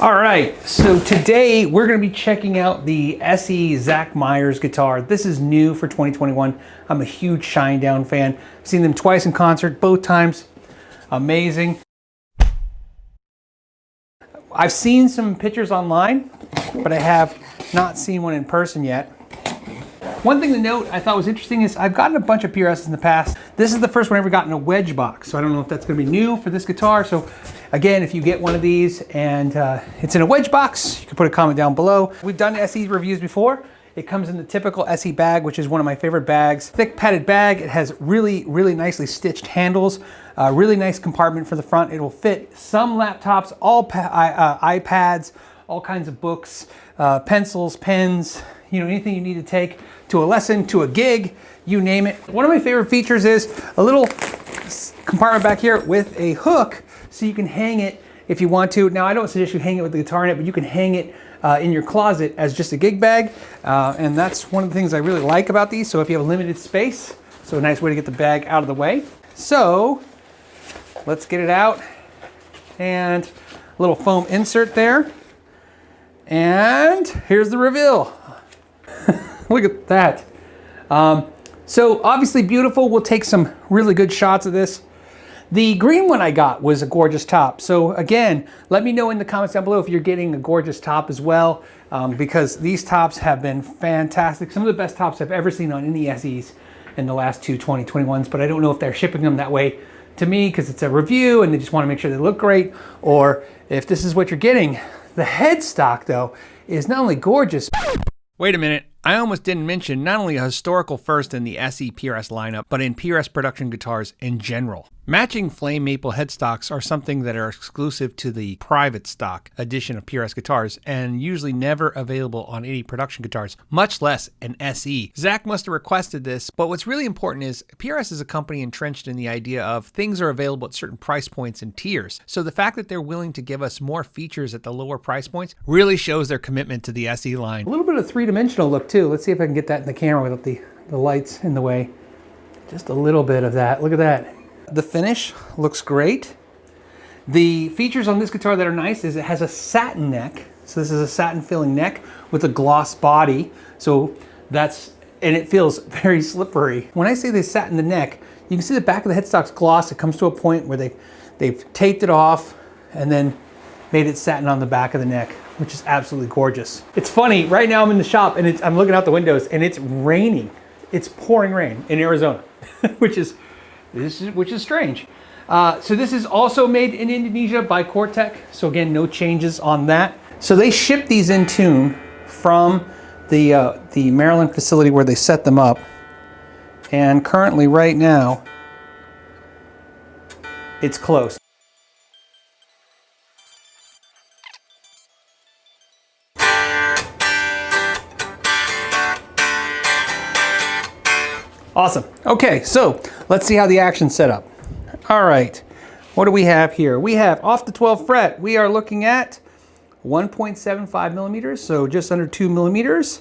All right, so today we're going to be checking out the SE Zach Myers guitar. This is new for 2021. I'm a huge Shinedown fan. I've seen them twice in concert, both times amazing. I've seen some pictures online, but I have not seen one in person yet. One thing to note I thought was interesting is I've gotten a bunch of PRSs in the past. This is the first one I've ever gotten a wedge box, so I don't know if that's going to be new for this guitar. So again, if you get one of these and it's in a wedge box, you can put a comment down below. We've done SE reviews before. It comes in the typical SE bag, which is one of my favorite bags. Thick padded bag. It has really nicely stitched handles. Really nice compartment for the front. It will fit some laptops, all iPads, all kinds of books, pencils, pens, you know, anything you need to take to a lesson, to a gig, you name it. One of my favorite features is a little compartment back here with a hook so you can hang it if you want to. Now, I don't suggest you hang it with the guitar in it, but you can hang it in your closet as just a gig bag. And that's one of the things I really like about these. So if you have a limited space, so a nice way to get the bag out of the way. So let's get it out. And a little foam insert there. And here's the reveal. Look at that. So obviously beautiful. We'll take some really good shots of this. The green one I got was a gorgeous top. So again, let me know in the comments down below if you're getting a gorgeous top as well, because these tops have been fantastic. Some of the best tops I've ever seen on any SEs in the last two 2021s, but I don't know if they're shipping them that way to me because it's a review and they just want to make sure they look great, or if this is what you're getting. The headstock though is not only gorgeous. Wait a minute, I almost didn't mention not only a historical first in the SE PRS lineup, but in PRS production guitars in general. Matching flame maple headstocks are something that are exclusive to the private stock edition of PRS guitars and usually never available on any production guitars, much less an SE. Zach must have requested this, but what's really important is PRS is a company entrenched in the idea of things are available at certain price points and tiers. So the fact that they're willing to give us more features at the lower price points really shows their commitment to the SE line. A little bit of three-dimensional look too. Let's see if I can get that in the camera without the lights in the way. Just a little bit of that. Look at that. The finish looks great. The features on this guitar that are nice is it has a satin neck. So this is a satin filling neck with a gloss body. So and it feels very slippery. When I say they satin the neck, you can see the back of the headstock's gloss. It comes to a point where they've taped it off and then made it satin on the back of the neck, which is absolutely gorgeous. It's funny, right now I'm in the shop and I'm looking out the windows and it's raining. It's pouring rain in Arizona, which is strange. So this is also made in Indonesia by Cortec. So again, no changes on that. So they ship these in tune from the Maryland facility where they set them up. And currently right now, it's closed. Awesome. Okay, so let's see how the action's set up. All right, what do we have here? We have off the 12th fret, we are looking at 1.75 millimeters, so just under 2 millimeters,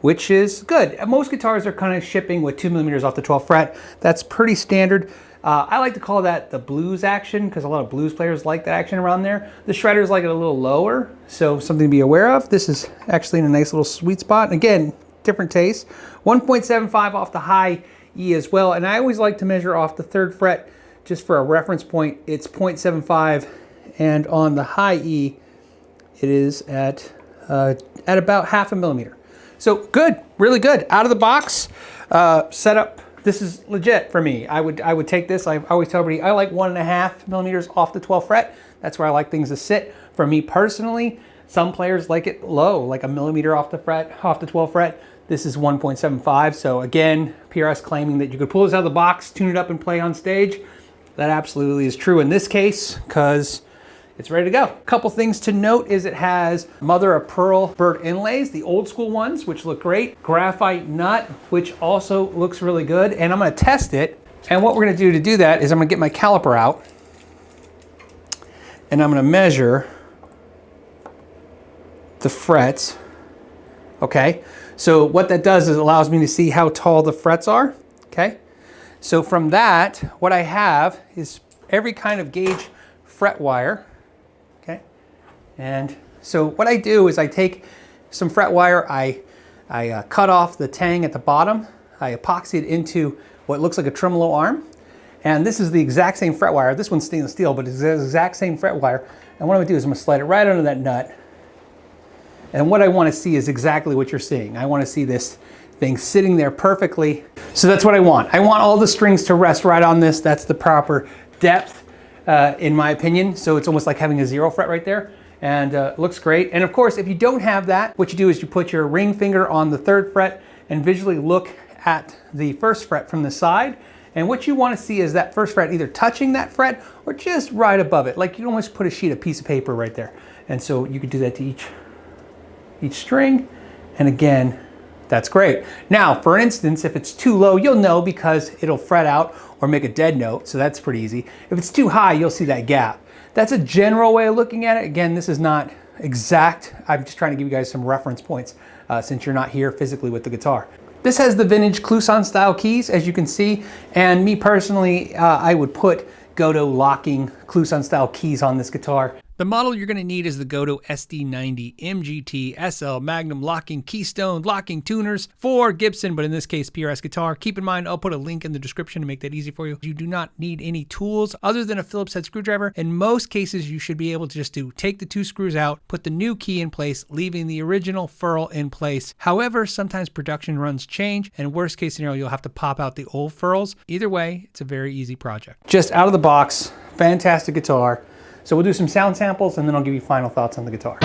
which is good. Most guitars are kind of shipping with 2 millimeters off the 12th fret. That's pretty standard. I like to call that the blues action because a lot of blues players like that action around there. The shredders like it a little lower, so something to be aware of. This is actually in a nice little sweet spot. Again, different taste. 1.75 off the high E as well, and I always like to measure off the 3rd fret just for a reference point. It's 0.75, and on the high E it is at about 0.5 millimeter. So good, really good. Out of the box setup. This is legit for me. I would take this. I always tell everybody I like 1.5 millimeters off the 12th fret. That's where I like things to sit. For me personally, some players like it low, like a millimeter off the 12th fret. This is 1.75, so again, PRS claiming that you could pull this out of the box, tune it up, and play on stage. That absolutely is true in this case, because it's ready to go. A couple things to note is it has mother of pearl burr inlays, the old school ones, which look great. Graphite nut, which also looks really good, and I'm gonna test it. And what we're gonna do to do that is I'm gonna get my caliper out, and I'm gonna measure the frets, okay? So what that does is it allows me to see how tall the frets are, okay? So from that, what I have is every kind of gauge fret wire, okay? And So what I do is I take some fret wire, I cut off the tang at the bottom, I epoxy it into what looks like a tremolo arm, and this is the exact same fret wire. This one's stainless steel, but it's the exact same fret wire. And what I'm gonna do is I'm gonna slide it right under that nut. And what I wanna see is exactly what you're seeing. I wanna see this thing sitting there perfectly. So that's what I want. I want all the strings to rest right on this. That's the proper depth, in my opinion. So it's almost like having a 0 fret right there. And it looks great. And of course, if you don't have that, what you do is you put your ring finger on the 3rd fret and visually look at the 1st fret from the side. And what you want to see is that 1st fret either touching that fret or just right above it. Like you almost put a piece of paper right there. And so you could do that to each string. And again, that's great. Now, for instance, if it's too low, you'll know because it'll fret out or make a dead note. So that's pretty easy. If it's too high, you'll see that gap. That's a general way of looking at it. Again, this is not exact. I'm just trying to give you guys some reference points since you're not here physically with the guitar. This has the vintage Kluson style keys, as you can see. And me personally, I would put Gotoh locking Kluson style keys on this guitar. The model you're going to need is the Gotoh SD90 MGT SL Magnum locking keystone locking tuners for Gibson, but in this case PRS guitar. Keep in mind, I'll put a link in the description to make that easy for you. You do not need any tools other than a Phillips head screwdriver. In most cases, you should be able to just take the 2 screws out, put the new key in place, leaving the original ferrule in place. However, sometimes production runs change, and worst case scenario, you'll have to pop out the old ferrules. Either way, it's a very easy project. Just out of the box, fantastic guitar. So we'll do some sound samples and then I'll give you final thoughts on the guitar.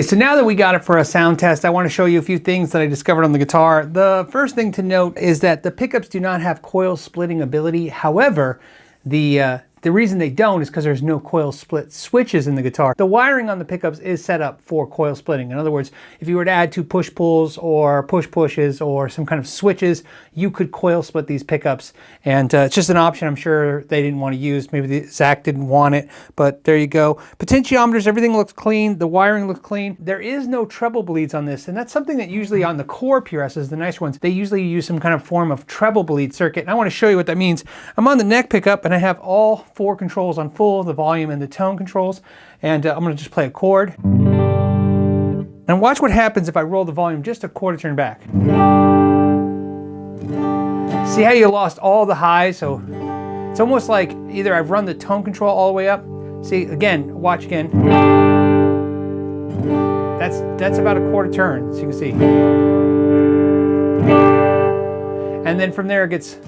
So now that we got it for a sound test, I want to show you a few things that I discovered on the guitar. The first thing to note is that the pickups do not have coil splitting ability. However, the reason they don't is because there's no coil split switches in the guitar. The wiring on the pickups is set up for coil splitting. In other words, if you were to add 2 push-pulls or push-pushes or some kind of switches, you could coil split these pickups. And it's just an option I'm sure they didn't want to use. Maybe Zach didn't want it, but there you go. Potentiometers, everything looks clean. The wiring looks clean. There is no treble bleeds on this, and that's something that usually on the core PRSs, the nice ones, they usually use some kind of form of treble bleed circuit. And I want to show you what that means. I'm on the neck pickup, and I have all 4 controls on full, the volume and the tone controls, and I'm going to just play a chord. And watch what happens if I roll the volume just a quarter turn back. See how you lost all the highs? So it's almost like either I've run the tone control all the way up. See, again, watch again. That's about a quarter turn, as you can see. And then from there it gets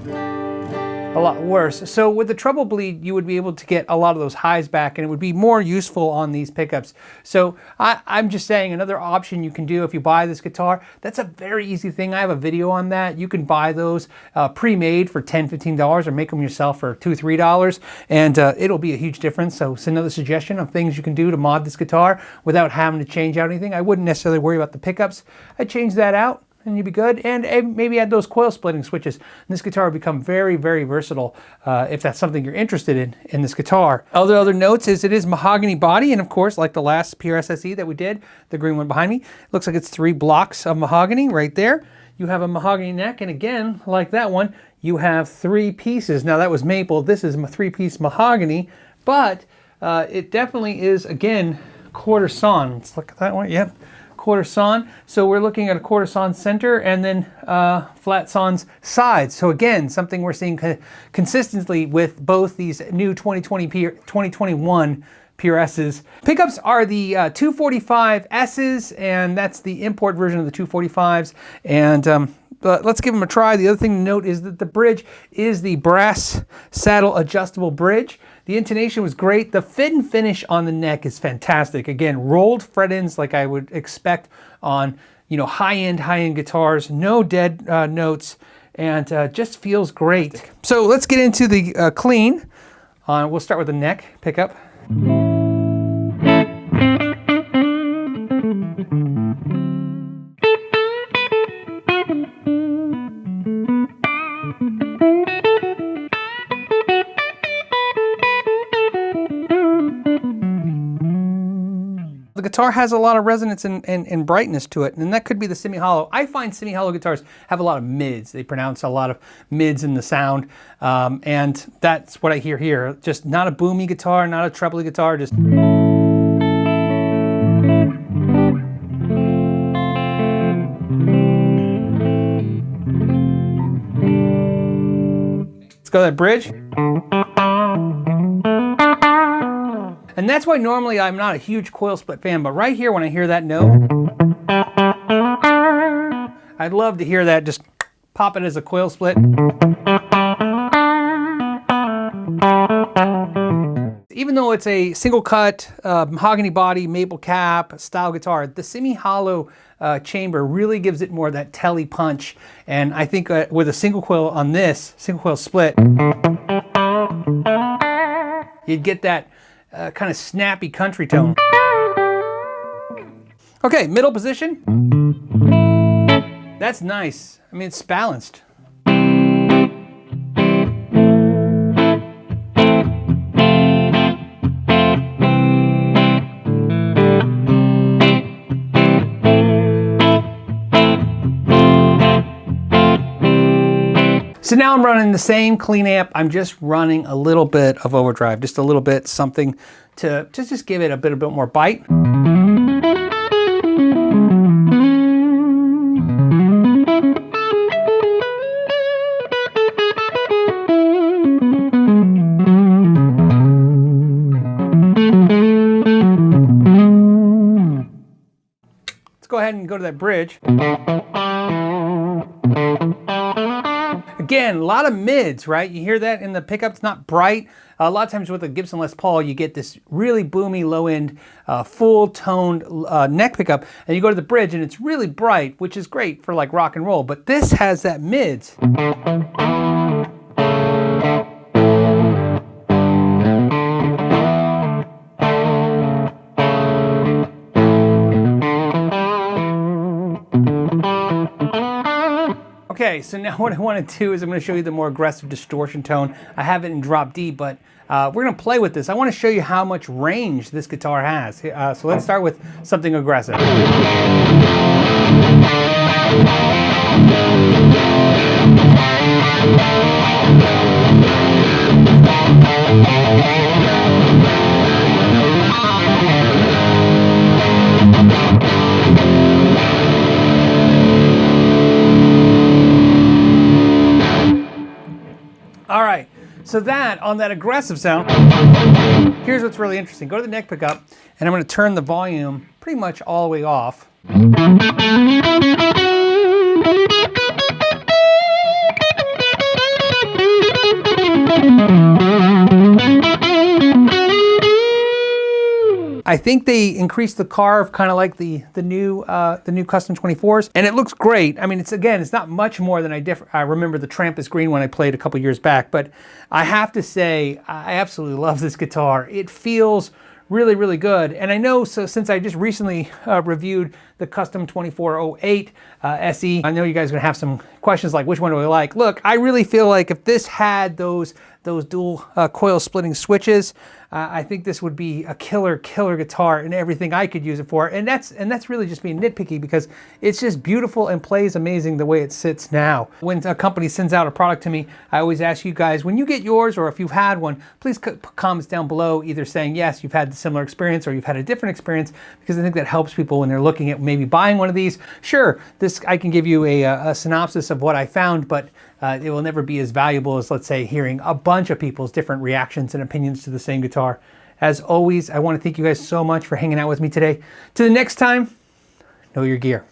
a lot worse. So with the treble bleed, you would be able to get a lot of those highs back, and it would be more useful on these pickups. So I'm just saying, another option you can do if you buy this guitar, that's a very easy thing. I have a video on that. You can buy those pre-made for $10, $15 or make them yourself for $2, $3, and it'll be a huge difference. So it's another suggestion of things you can do to mod this guitar without having to change out anything. I wouldn't necessarily worry about the pickups. I'd change that out and you'd be good, and maybe add those coil splitting switches. And this guitar will become very, very versatile if that's something you're interested in this guitar. Other notes is it is mahogany body, and of course, like the last PRS SE that we did, the green one behind me, looks like it's 3 blocks of mahogany right there. You have a mahogany neck, and again, like that one, you have 3 pieces. Now that was maple, this is a 3-piece mahogany, but it definitely is, again, quarter sawn. Let's look at that one, yep. Quarter sawn. So we're looking at a quarter sawn center and then flat sawn's sides. So again, something we're seeing consistently with both these new 2021 PRSs. Pickups are the 245Ss, and that's the import version of the 245s. And let's give them a try. The other thing to note is that the bridge is the brass saddle adjustable bridge. The intonation was great. The fit and finish on the neck is fantastic. Again, rolled fret ends like I would expect on, you know, high-end guitars. No dead notes, and just feels great. So let's get into the clean. We'll start with the neck pickup. the guitar has a lot of resonance and brightness to it, and that could be the semi-hollow. I find semi-hollow guitars have a lot of mids. They pronounce a lot of mids in the sound, and that's what I hear here. Just not a boomy guitar, not a trebly guitar, just... Let's go to that bridge. And that's why normally I'm not a huge coil split fan, but right here when I hear that note, I'd love to hear that just pop it as a coil split. Even though it's a single cut, mahogany body, maple cap style guitar, the semi-hollow chamber really gives it more of that telly punch. And I think with a single coil on this, single coil split, you'd get that kind of snappy country tone. Okay, middle position. That's nice. I mean, it's balanced. So now I'm running the same clean amp. I'm just running a little bit of overdrive, just a little bit, something to just give it a bit more bite. Let's go ahead and go to that bridge. Again, a lot of mids, right? You hear that in the pickup, it's not bright. A lot of times with a Gibson Les Paul, you get this really boomy, low-end, full-toned neck pickup, and you go to the bridge and it's really bright, which is great for like rock and roll, but this has that mids. Okay, so now what I want to do is I'm going to show you the more aggressive distortion tone. I have it in drop D, but we're going to play with this. I want to show you how much range this guitar has. So let's start with something aggressive. All right, so that, on that aggressive sound, here's what's really interesting. Go to the neck pickup, and I'm going to turn the volume pretty much all the way off. I think they increased the carve, kind of like the new Custom 24s, and it looks great. I mean, it's not much more than I remember the Trampus Green one I played a couple years back, but I have to say I absolutely love this guitar. It feels really, really good. And I know, so since I just recently reviewed the Custom 2408 SE, I know you guys are gonna have some questions like, which one do I like? Look, I really feel like if this had those dual coil splitting switches, I think this would be a killer guitar and everything I could use it for. And that's really just being nitpicky, because it's just beautiful and plays amazing the way it sits now. When a company sends out a product to me, I always ask you guys, when you get yours, or if you've had one, please put comments down below either saying yes, you've had the similar experience, or you've had a different experience, because I think that helps people when they're looking at maybe buying one of these. Sure, I can give you a synopsis of what I found, but it will never be as valuable as, let's say, hearing a bunch of people's different reactions and opinions to the same guitar. As always, I want to thank you guys so much for hanging out with me today. To the next time, know your gear.